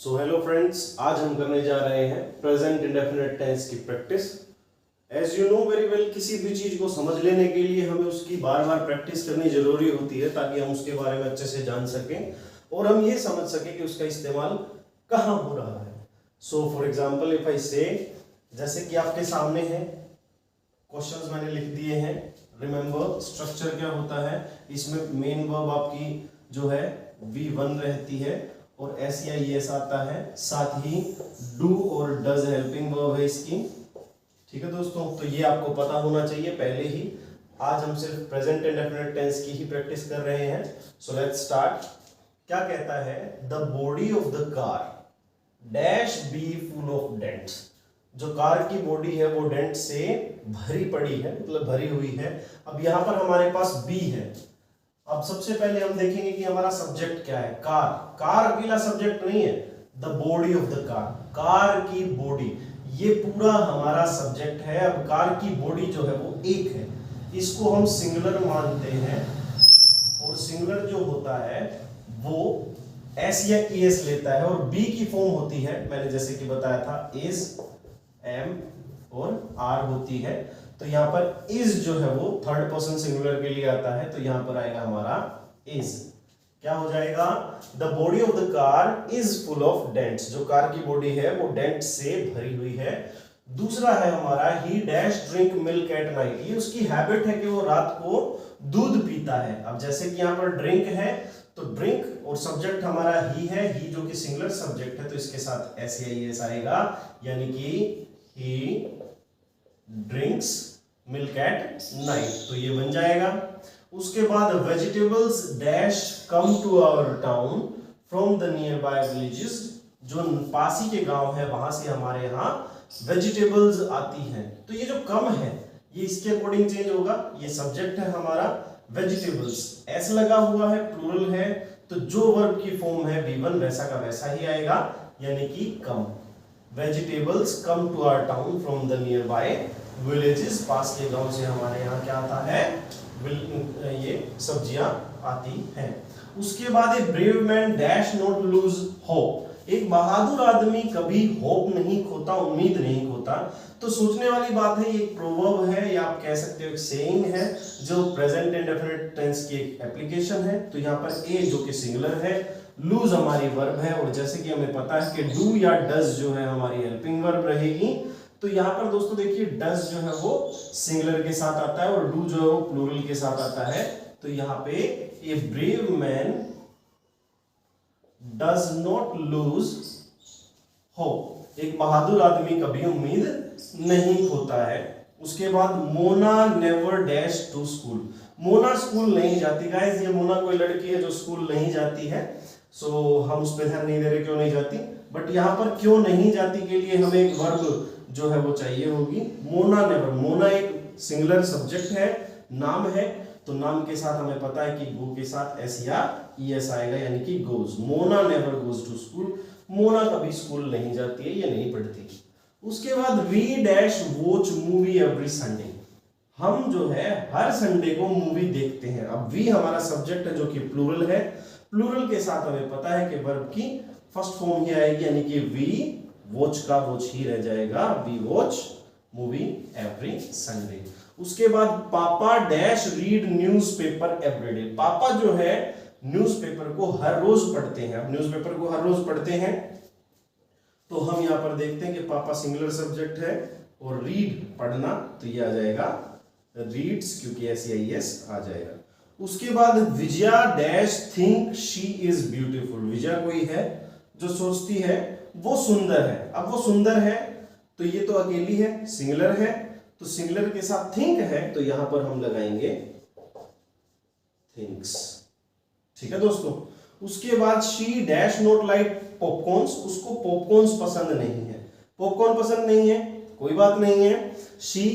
So hello friends, आज हम करने जा रहे हैं प्रेजेंट इंडेफिनिट टेंस की practice. As you know very well, किसी भी चीज को समझ लेने के लिए हमें उसकी बार बार प्रैक्टिस करनी जरूरी होती है ताकि हम उसके बारे में अच्छे से जान सकें और हम ये समझ सकें कि उसका इस्तेमाल कहाँ हो रहा है। So for example if I से, जैसे कि आपके सामने है क्वेश्चंस मैंने लिख दिए हैं। रिमेंबर स्ट्रक्चर क्या होता है, इसमें मेन वर्ब आपकी जो है V1 रहती है और SEIS आता है, साथ ही डू और डज हेल्पिंग वर्ब है इसकी। ठीक है दोस्तों, तो ये आपको पता होना चाहिए पहले ही। आज हम सिर्फ प्रेजेंट इंडेफिनिट टेंस की ही प्रैक्टिस कर रहे हैं। So let's start. क्या कहता है, the body of the car dash be full of dents. जो कार की बॉडी है वो डेंट से भरी पड़ी है, मतलब भरी हुई है। अब यहां पर हमारे पास बी है। अब सबसे पहले हम देखेंगे कि हमारा सब्जेक्ट क्या है। कार, कार अकेला सब्जेक्ट नहीं है। The body of the car, car की बॉडी, ये पूरा हमारा सब्जेक्ट है। अब कार की बॉडी जो है वो एक है, इसको हम सिंगुलर मानते हैं और सिंगुलर जो होता है वो एस या एस लेता है और बी की फॉर्म होती है, मैंने जैसे कि बताया था, इज, एम और आर होती है। तो यहां पर इज जो है वो थर्ड पर्सन सिंगुलर के लिए आता है, तो यहां पर आएगा हमारा इज। क्या हो जाएगा, the body of the car is full of dents. जो कार की बॉडी है वो डेंट से भरी हुई है। दूसरा है हमारा ही dash drink milk at night. ये उसकी हैबिट है कि वो रात को दूध पीता है। अब जैसे कि यहां पर ड्रिंक है तो ड्रिंक और सब्जेक्ट हमारा ही है, ही जो कि सिंगुलर सब्जेक्ट है, तो इसके साथ एस आएगा, यानी कि he drinks milk at night, तो ये बन जाएगा। उसके बाद vegetables dash come to our town from the nearby villages. जो पास ही के गांव है वहां से हमारे यहाँ वेजिटेबल्स आती हैं। तो ये जो कम है ये इसके अकॉर्डिंग चेंज होगा। ये सब्जेक्ट है हमारा वेजिटेबल्स, एस लगा हुआ है, प्लूरल है, तो जो वर्ब की फॉर्म है V1 वैसा का वैसा ही आएगा, यानी कि कम। Vegetables come to our town from the nearby villages. पास के गांव से हमारे यहाँ क्या आता है, ये सब्जियां आती हैं। उसके बाद एक brave man dash not lose hope. एक बहादुर आदमी कभी होप नहीं खोता, उम्मीद नहीं खोता। तो सोचने वाली बात है, ये एक प्रोवर्ब है या आप कह सकते हो एक सेइंग है जो प्रेजेंट इंडेफिनिट टेंस की एक एप्लीकेशन है। तो यहाँ पर ए जो कि सिंगुलर है, लूज हमारी वर्ब है, और जैसे कि हमें पता है कि डू या डज जो है हमारी हेल्पिंग वर्ब रहेगी। तो यहाँ पर दोस्तों देखिए, डज जो है वो सिंगुलर के साथ आता है और डू जो है वो प्लूरल के साथ आता है। तो यहाँ पे a brave man does not lose hope. एक बहादुर आदमी कभी उम्मीद नहीं खोता है। उसके बाद Mona never dash to school. Mona school नहीं जाती। गाइस, ये मोना कोई लड़की है जो स्कूल नहीं जाती है। सो हम उस पर ध्यान नहीं दे रहे क्यों नहीं जाती, बट यहाँ पर क्यों नहीं जाती के लिए हमें एक वर्ब जो है वो चाहिए होगी। मोना नेवर, मोना एक सिंगुलर सब्जेक्ट है, नाम है, तो नाम के साथ हमें पता है कि गो के साथ एस या ईएस आएगा, यानी कि goes. Mona never goes to school. Mona कभी स्कूल नहीं जाती है, ये नहीं पढ़ती। उसके बाद we dash watch movie every Sunday. हम जो है हर संडे को मूवी देखते हैं। अब वी हमारा सब्जेक्ट है जो कि प्लूरल है। प्लूरल के साथ हमें पता है कि वर्ब की फर्स्ट फॉर्म ही आएगी, यानी कि वी वॉच का वॉच ही रह जाएगा। We watch movie every Sunday. उसके बाद पापा डैश रीड न्यूज़पेपर एवरीडे। पापा जो है न्यूज़पेपर को हर रोज पढ़ते हैं। अब न्यूज़पेपर को हर रोज पढ़ते हैं तो हम यहां पर देखते हैं कि पापा सिंगुलर सब्जेक्ट है और रीड पढ़ना, तो ये आ जाएगा रीड्स, क्योंकि एस आ जाएगा। उसके बाद Vijaya dash think she is beautiful. Vijaya कोई है जो सोचती है वो सुंदर है। अब वो सुंदर है तो ये तो अकेली है, सिंगुलर है, तो सिंगुलर के साथ थिंक है, तो यहां पर हम लगाएंगे थिंक्स। ठीक है दोस्तों। उसके बाद she dash not like popcorns. उसको पॉपकॉर्न्स पसंद नहीं है। पॉपकॉर्न पसंद नहीं है, कोई बात नहीं है। शी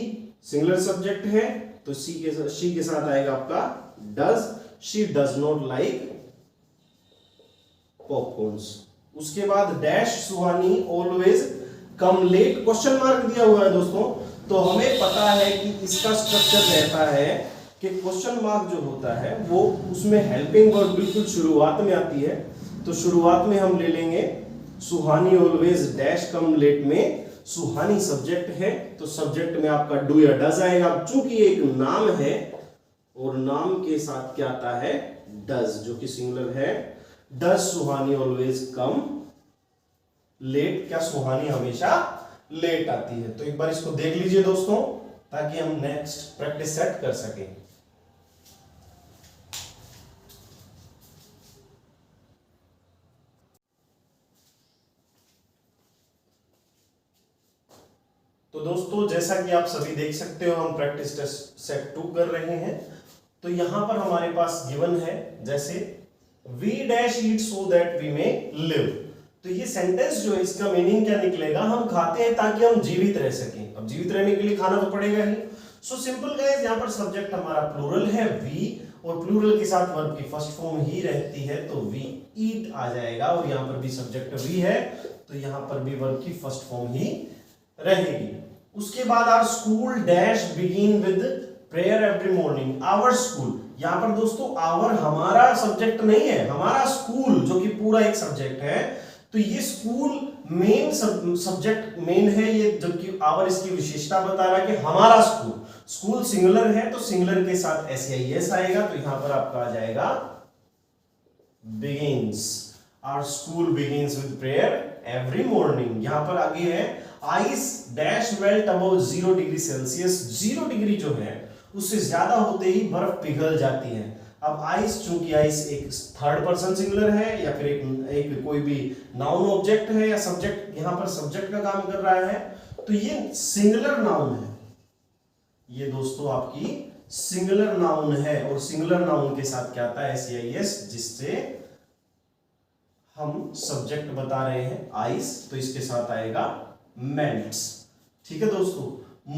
सिंगुलर सब्जेक्ट है तो शी के साथ आएगा आपका does. She does not like popcorns. उसके बाद dash Suhani always come late. Question mark दिया हुआ है दोस्तों, तो हमें पता है कि इसका स्ट्रक्चर रहता है कि क्वेश्चन मार्क जो होता है वो उसमें हेल्पिंग वर्ब बिल्कुल शुरुआत में आती है। तो शुरुआत में हम ले लेंगे सुहानी ऑलवेज डैश कम लेट में सुहानी सब्जेक्ट है तो सब्जेक्ट में आपका डू या डज आएगा। चूंकि एक नाम है और नाम के साथ क्या आता है, डज, जो कि सिंगुलर है। Does Suhani always come late, क्या सुहानी हमेशा लेट आती है। तो एक बार इसको देख लीजिए दोस्तों, ताकि हम नेक्स्ट प्रैक्टिस सेट कर सकें। तो दोस्तों जैसा कि आप सभी देख सकते हो, हम प्रैक्टिस टेस्ट सेट 2 कर रहे हैं। तो यहां पर हमारे पास गिवन है, जैसे we dash eat so that we may live. तो ये सेंटेंस जो है, इसका मीनिंग क्या निकलेगा, हम खाते हैं ताकि हम जीवित रह सकें। अब जीवित रहने के लिए खाना तो पड़ेगा ही। सो सिंपल गाइस, यहां पर सब्जेक्ट हमारा प्लूरल है वी, और प्लूरल के साथ वर्ब की फर्स्ट फॉर्म ही रहती है, तो वी ईट आ जाएगा। और यहां पर भी सब्जेक्ट वी है, तो यहां पर भी वर्ब की फर्स्ट फॉर्म ही रहेगी। उसके बाद our school dash begin with prayer every morning. Our school, यहां पर दोस्तों आवर हमारा सब्जेक्ट नहीं है, हमारा स्कूल जो कि पूरा एक सब्जेक्ट है। तो ये स्कूल मेन सब्जेक्ट मेन है ये, जबकि आवर इसकी विशेषता बता रहा है कि हमारा स्कूल। स्कूल सिंगुलर है तो सिंगुलर के साथ एस आएगा, तो यहां पर आपका आ जाएगा begins. Our school begins with prayer every morning. यहां पर आगे है ice dash melt above 0 degree Celsius. 0 degree जो है उससे ज्यादा होते ही बर्फ पिघल जाती है। अब आइस, चूंकि आइस एक थर्ड पर्सन सिंगुलर है या फिर एक कोई भी नाउन ऑब्जेक्ट है या सब्जेक्ट, यहां पर सब्जेक्ट का काम कर रहा है, तो ये सिंगुलर नाउन है। ये दोस्तों आपकी सिंगुलर नाउन है, और सिंगुलर नाउन के साथ क्या आता है, एस, जिससे हम सब्जेक्ट बता रहे हैं आइस, तो इसके साथ आएगा मेल्ट्स। ठीक है दोस्तों।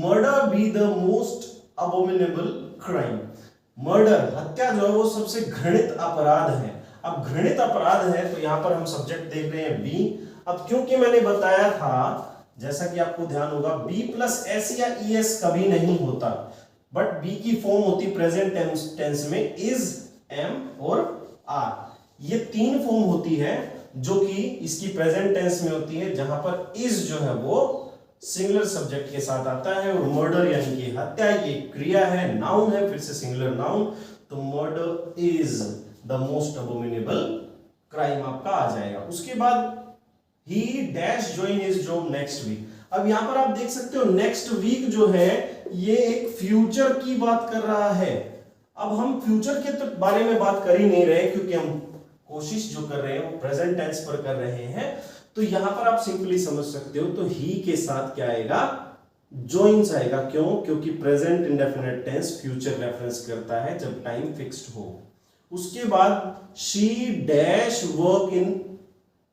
Murder be the most abominable crime. Murder, हत्या जो है वो सबसे घृणित अपराध है। अब घृणित अपराध है, तो यहां पर हम सब्जेक्ट देख रहे हैं बी। अब क्योंकि मैंने बताया था, जैसा कि आपको ध्यान होगा, बी प्लस एस या ईएस कभी नहीं होता, बट बी की फॉर्म होती प्रेजेंट टेंस में इज, एम और आर। ये 3 फॉर्म होती है जो कि इसकी प्रेजेंट टेंस में होती है, जहां पर इज जो है वो सिंगुलर सब्जेक्ट के साथ आता है, और मर्डर यानी कि हत्या ये क्रिया है, नाउन है, फिर से सिंगुलर नाउन, तो murder is the most abominable crime आपका आ जाएगा। उसके बाद he dash join his job next week. अब यहां पर आप देख सकते हो नेक्स्ट वीक जो है ये एक फ्यूचर की बात कर रहा है। अब हम फ्यूचर के तो बारे में बात कर ही नहीं रहे, क्योंकि हम कोशिश जो कर रहे हैं वो प्रेजेंट टेंस पर कर रहे हैं। तो यहां पर आप सिंपली समझ सकते हो, तो ही के साथ क्या आएगा, जॉइंस आएगा। क्यों? क्योंकि present indefinite tense future reference करता है जब टाइम फिक्स्ड हो। उसके बाद she dash work in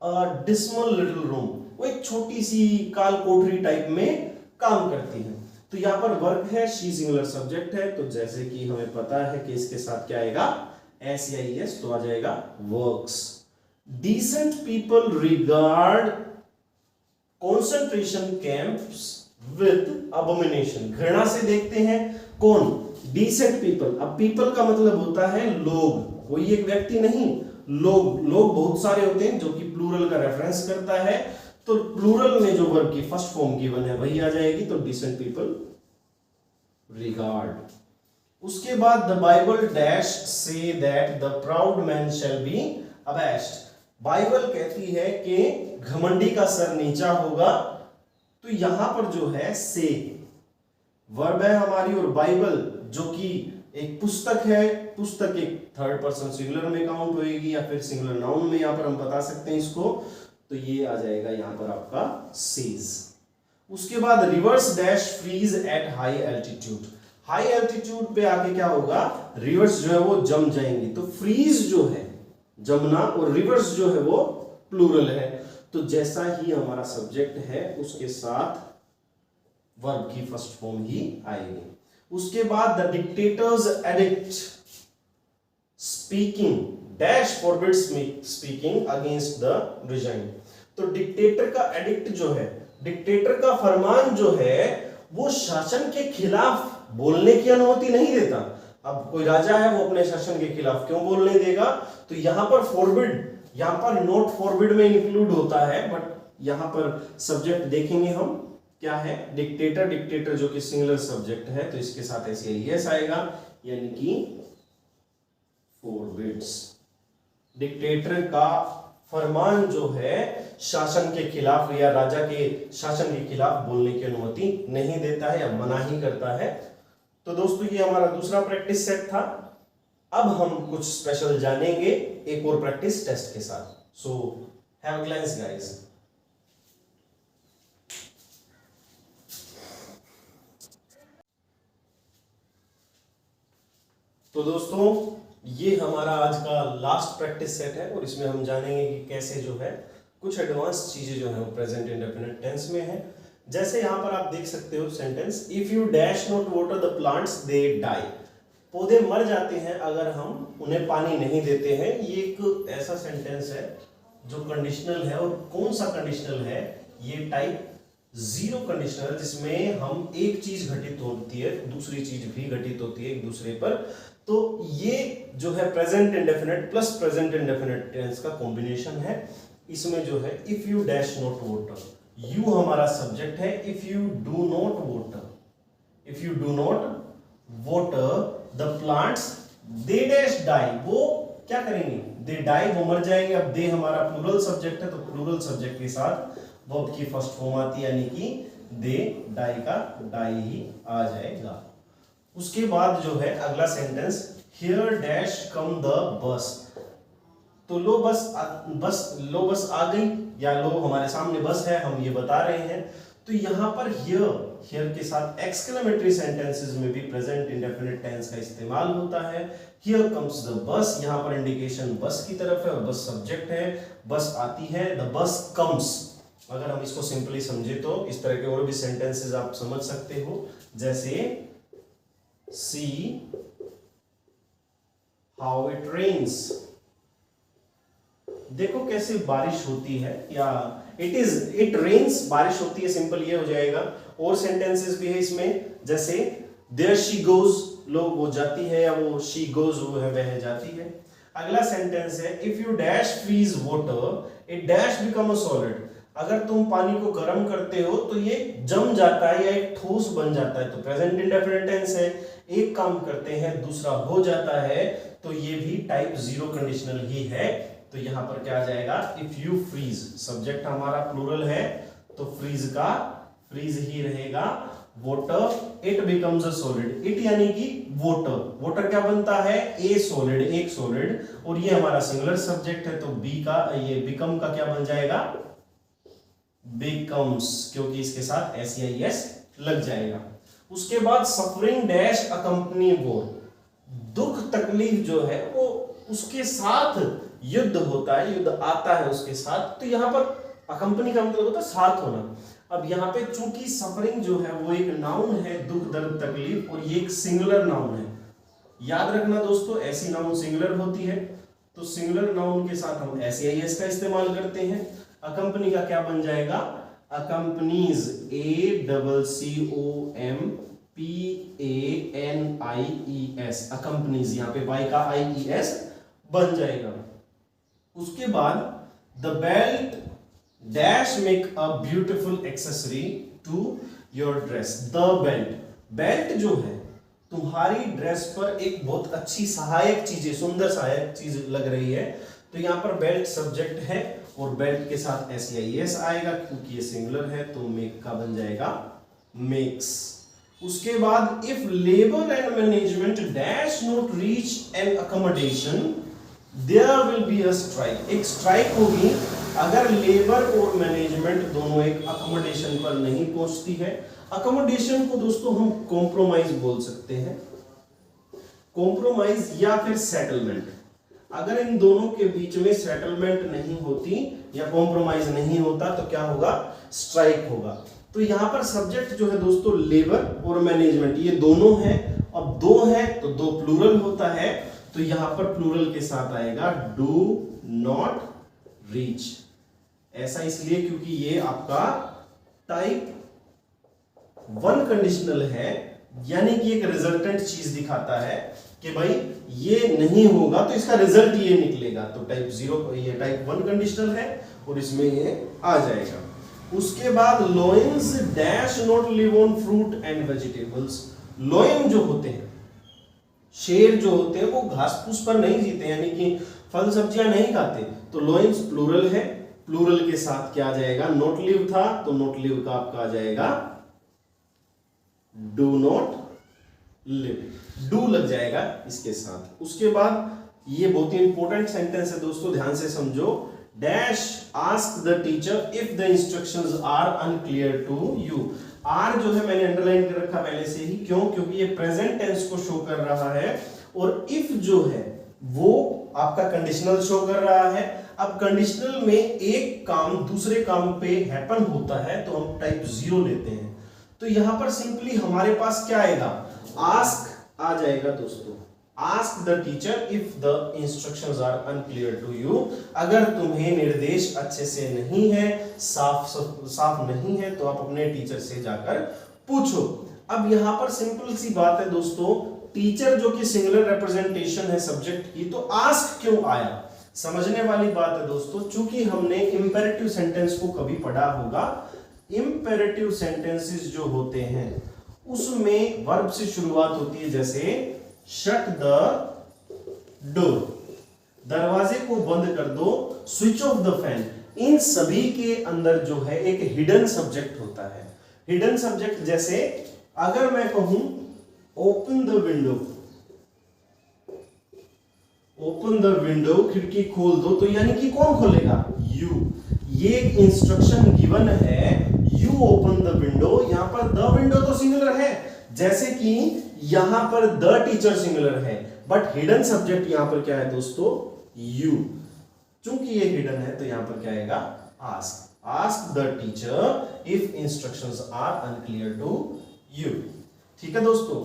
a dismal little room. वो एक छोटी सी काल कोठरी टाइप में काम करती है। तो यहां पर वर्क है, शी सिंगुलर सब्जेक्ट है, तो जैसे कि हमें पता है कि इसके साथ क्या आएगा, एस या एस, तो आ जाएगा works. Decent people regard concentration camps with abomination। घृणा से देखते हैं कौन, decent people। अब people का मतलब होता है लोग, कोई एक व्यक्ति नहीं, लोग बहुत सारे होते हैं, जो कि प्लूरल का रेफरेंस करता है। तो प्लूरल में जो वर्ब की फर्स्ट फॉर्म गिवन है वही आ जाएगी, तो decent people regard। उसके बाद the Bible dash say that the proud man shall be abashed। Bible कहती है कि घमंडी का सर नीचा होगा। तो यहां पर जो है से वर्ब है हमारी, और बाइबल जो कि एक पुस्तक है, पुस्तक एक थर्ड पर्सन सिंगुलर में काउंट होएगी या फिर सिंगुलर नाउन में यहां पर हम बता सकते हैं इसको, तो ये आ जाएगा यहां पर आपका सीज। उसके बाद rivers dash freeze at high altitude. High altitude पे आके क्या होगा, रिवर्स जो है वो जम जाएंगी। तो फ्रीज जो है जमना, और रिवर्स जो है वो प्लूरल है, तो जैसा ही हमारा सब्जेक्ट है उसके साथ वर्ब की फर्स्ट फॉर्म ही आएगी। उसके बाद the dictators addict speaking dash forbids speaking against the resign. तो डिक्टेटर का एडिक्ट जो है, डिक्टेटर का फरमान जो है वो शासन के खिलाफ बोलने की अनुमति नहीं देता। अब कोई राजा है, वो अपने शासन के खिलाफ क्यों बोलने देगा, तो यहां पर फॉरबिड यहाँ पर नॉट फॉरबिड में इंक्लूड होता है, बट यहाँ पर सब्जेक्ट देखेंगे हम क्या है, डिक्टेटर। डिक्टेटर जो कि सिंगुलर सब्जेक्ट है, तो इसके साथ SEIS आएगा, यानी कि फॉरबिड्स। डिक्टेटर का फरमान जो है शासन के खिलाफ या राजा के शासन के खिलाफ बोलने की अनुमति नहीं देता है या मना ही करता है। तो दोस्तों ये हमारा दूसरा प्रैक्टिस सेट था। अब हम कुछ स्पेशल जानेंगे एक और प्रैक्टिस टेस्ट के साथ। So have a glance guys. तो दोस्तों ये हमारा आज का लास्ट प्रैक्टिस सेट है और इसमें हम जानेंगे कि कैसे जो है कुछ एडवांस चीजें जो है वो प्रेजेंट इंडेफिनिट टेंस में है। जैसे यहां पर आप देख सकते हो sentence, if you dash not water the plants they die. पौधे मर जाते हैं अगर हम उन्हें पानी नहीं देते हैं। ये एक ऐसा सेंटेंस है जो कंडीशनल है, और कौन सा कंडीशनल है, ये टाइप 0 कंडीशनल, जिसमें हम एक चीज घटित होती है दूसरी चीज भी घटित होती है एक दूसरे पर। तो ये जो है present indefinite plus present indefinite tense का कॉम्बिनेशन है। इसमें जो है if you dash not water, you हमारा सब्जेक्ट है, if you do not water, if you do not water the plants they dash die, वो क्या करेंगे, दे डाई, वो मर जाएंगे। अब दे हमारा प्लूरल सब्जेक्ट है, तो प्लूरल सब्जेक्ट के साथ वर्ब की फर्स्ट फॉर्म आती है, यानी कि दे डाई का डाई ही आ जाएगा। उसके बाद जो है अगला sentence, here dash come the bus. तो लो बस आ गई, या लो हमारे सामने बस है, हम ये बता रहे हैं। तो यहां पर हियर के साथ एक्सक्लेमेटरी सेंटेंसेस में भी प्रेजेंट इंडेफिनिट टेंस का इस्तेमाल होता है। हियर कम्स द बस, यहां पर इंडिकेशन बस की तरफ है और बस सब्जेक्ट है, बस आती है, द बस कम्स। अगर हम इसको सिंपली समझे तो इस तरह के और भी सेंटेंसेस आप समझ सकते हो, जैसे see how it rains, देखो कैसे बारिश होती है, या it rains, बारिश होती है, सिंपल ये हो जाएगा। और सेंटेंसेस भी है इसमें, जैसे there she goes, लो वो जाती है, या वो she goes वो है वह जाती है। अगला सेंटेंस है, if you dash freeze water it dash become a solid, अगर तुम पानी को गर्म करते हो तो ये जम जाता है या एक ठोस बन जाता है। तो प्रेजेंट इंडेफिनिट टेंस है, एक काम करते हैं दूसरा हो जाता है, तो ये भी टाइप 0 कंडीशनल ही है। तो यहां पर क्या आ जाएगा, इफ यू फ्रीज, सब्जेक्ट हमारा प्लूरल है तो फ्रीज ही रहेगा। Water it becomes a solid, it यानी कि वाटर क्या बनता है, ए सॉलिड, एक सॉलिड, और ये हमारा सिंगुलर सब्जेक्ट है, तो बी का ये बिकम का क्या बन जाएगा, बिकम्स, क्योंकि इसके साथ SEIS लग जाएगा। उसके बाद सफरिंग डैश अकंपनी वॉर, दुख तकलीफ जो है वो उसके साथ युद्ध होता है, युद्ध आता है उसके साथ। तो यहाँ पर अकंपनी का मतलब होता है साथ होना। अब यहाँ पे चूंकि सफरिंग जो है वो एक नाउन है, दुख दर्द तकलीफ, और ये एक सिंगुलर नाउन है। याद रखना दोस्तों, ऐसी नाउन सिंगुलर होती है, तो सिंगुलर नाउन के साथ हम SEIS का इस्तेमाल करते हैं। अकंपनी का क्या बन जाएगा, अकंपनीज, ACCOMPANIES, अकंपनीज, यहाँ पे Y का IES बन जाएगा। उसके बाद the belt dash make a beautiful accessory to your dress, the belt जो है तुम्हारी ड्रेस पर एक बहुत अच्छी सहायक चीज, सुंदर सहायक चीज लग रही है। तो यहाँ पर बेल्ट सब्जेक्ट है और बेल्ट के साथ SEIS आएगा, क्योंकि ये सिंगुलर है, तो मेक का बन जाएगा मेक्स। उसके बाद if labour and management dash not reach an accommodation there will be a strike, एक स्ट्राइक होगी अगर लेबर और मैनेजमेंट दोनों एक अकोमोडेशन पर नहीं पहुंचती है। अकोमोडेशन को दोस्तों हम कॉम्प्रोमाइज बोल सकते हैं, कॉम्प्रोमाइज या फिर सेटलमेंट। अगर इन दोनों के बीच में सेटलमेंट नहीं होती या कॉम्प्रोमाइज नहीं होता तो क्या होगा, स्ट्राइक होगा। तो यहां पर सब्जेक्ट जो है दोस्तों लेबर और मैनेजमेंट, ये दोनों है। अब दो है तो दो प्लूरल होता है, तो यहां पर प्लूरल के साथ आएगा डू नॉट रीच। ऐसा इसलिए क्योंकि ये आपका टाइप 1 कंडीशनल है, यानी कि एक रिजल्टेंट चीज दिखाता है। कि भाई ये नहीं होगा तो इसका रिजल्ट ये निकलेगा। तो टाइप 0 ये टाइप 1 कंडीशनल है और इसमें ये आ जाएगा। उसके बाद lions dash not live on fruit and vegetables. Lion जो होते हैं, शेर जो होते हैं, वो घास फूस पर नहीं जीते, यानी कि फल सब्जियां नहीं खाते। तो लोइन्स प्लूरल है, प्लूरल के साथ क्या आ जाएगा, नॉट लिव था तो नॉट लिव का आपका आ जाएगा डू नॉट लिव, डू लग जाएगा इसके साथ। उसके बाद ये बहुत ही इंपॉर्टेंट सेंटेंस है दोस्तों, ध्यान से समझो। Dash ask the teacher if the instructions are unclear to you. Are जो है मैंने अंडरलाइन कर रखा पहले से ही, क्यों, क्योंकि ये प्रेजेंट टेंस को शो कर रहा है और इफ जो है वो आपका कंडीशनल शो कर रहा है। अब कंडीशनल में एक काम दूसरे काम पे हैपन होता है तो हम टाइप 0 लेते हैं। तो यहां पर सिंपली हमारे पास क्या आएगा, आस्क आ जाएगा दोस्तों। Ask the teacher if the instructions are unclear to you. अगर तुम्हें निर्देश अच्छे से नहीं है, साफ नहीं है, तो आप अपने टीचर से जाकर पूछो। अब यहां पर सिंपल सी बात है दोस्तों, टीचर जो कि सिंगुलर रिप्रेजेंटेशन है सब्जेक्ट की, तो आस्क क्यों आया, समझने वाली बात है दोस्तों। चूंकि हमने इंपेरेटिव सेंटेंस को कभी पढ़ा होगा, इंपेरेटिव सेंटेंसेस जो होते हैं उसमें वर्ब से शुरुआत होती है, जैसे शट द डोर, दरवाजे को बंद कर दो, स्विच ऑफ द फैन। इन सभी के अंदर जो है एक हिडन सब्जेक्ट होता है। हिडन सब्जेक्ट जैसे अगर मैं कहूं open the window, open the window, खिड़की खोल दो, तो यानी कि कौन खोलेगा, यू। ये एक इंस्ट्रक्शन गिवन है, यू ओपन द विंडो। यहां पर द विंडो तो सिंगुलर है, जैसे कि यहां पर द टीचर सिंगुलर है, बट हिडन सब्जेक्ट यहां पर क्या है दोस्तों, यू। चूंकि ये हिडन है तो यहां पर क्या आएगा, ask. Ask the teacher if instructions are unclear to you. ठीक है दोस्तों।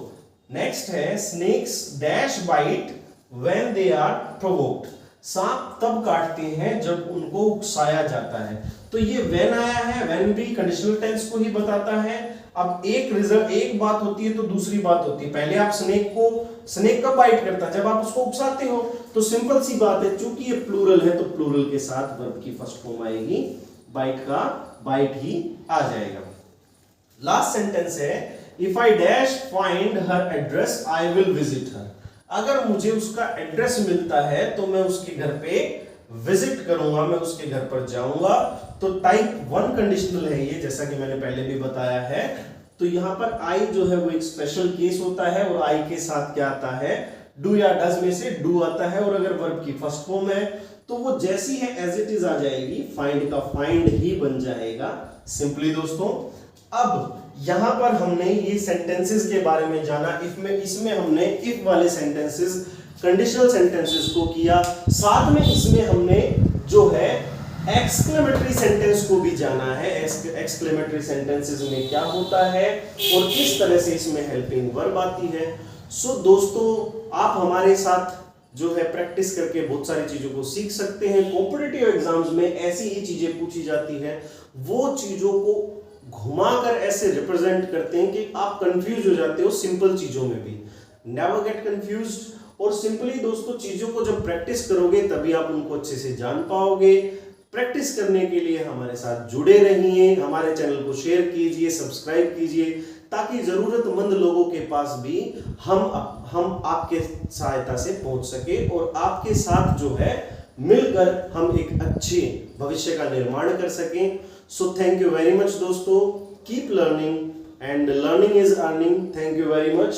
नेक्स्ट है snakes dash bite when they are provoked. सांप तब काटते हैं जब उनको उकसाया जाता है। तो ये व्हेन आया है, व्हेन भी कंडीशनल टेंस को ही बताता है। अब एक बात होती है तो दूसरी बात होती है। पहले आप स्नेक कब बाइट करता है, जब आप उसको उकसाते हो। तो सिंपल सी बात है, चूंकि ये प्लूरल है तो प्लूरल के साथ वर्ब की फर्स्ट फॉर्म आएगी, बाइट का बाइट ही आ जाएगा। लास्ट सेंटेंस है if I dash find her address I will visit her. अगर मुझे उसका एड्रेस मिलता है तो मैं उसके घर पे विजिट करूंगा, मैं उसके घर पर जाऊंगा। तो टाइप 1 कंडीशनल है ये, जैसा कि मैंने पहले भी बताया है। तो यहां पर आई जो है वो एक स्पेशल केस होता है और आई के साथ क्या आता है, डू या डज में से डू आता है। और अगर वर्ब की फर्स्ट फॉर्म है तो वो जैसी है एज इट इज आ जाएगी, फाइंड का फाइंड ही बन जाएगा सिंपली दोस्तों। अब यहां पर हमने ये सेंटेंसेस के बारे में जाना। इसमें हमने इफ वाले सेंटेंसेस, कंडीशनल सेंटेंसेस को किया, साथ में इसमें हमने जो है एक्सक्लेमेटरी सेंटेंस को भी जाना है। एक्सक्लेमेटरी सेंटेंसेस में क्या होता है और किस तरह से इसमें हेल्पिंग वर्ब आती है। सो दोस्तों, आप हमारे साथ जो है प्रैक्टिस करके बहुत सारी चीजों को सीख सकते हैं। कॉम्पिटिटिव एग्जाम्स में ऐसी ही चीजें पूछी जाती है, वो चीजों को घुमाकर ऐसे रिप्रेजेंट करते हैं कि आप कंफ्यूज हो जाते हो सिंपल चीजों में भी। Never get confused. और सिंपली दोस्तों, चीजों को जब प्रैक्टिस करोगे तभी आप उनको अच्छे से जान पाओगे। प्रैक्टिस करने के लिए हमारे साथ जुड़े रहिए, हमारे चैनल को शेयर कीजिए, सब्सक्राइब कीजिए, ताकि जरूरतमंद लोगों के पास भी हम आपके सहायता से पहुंच सके और आपके साथ जो है मिलकर हम एक अच्छे भविष्य का निर्माण कर सकें। So thank you very much दोस्तों। Keep learning and learning is earning. Thank you very much.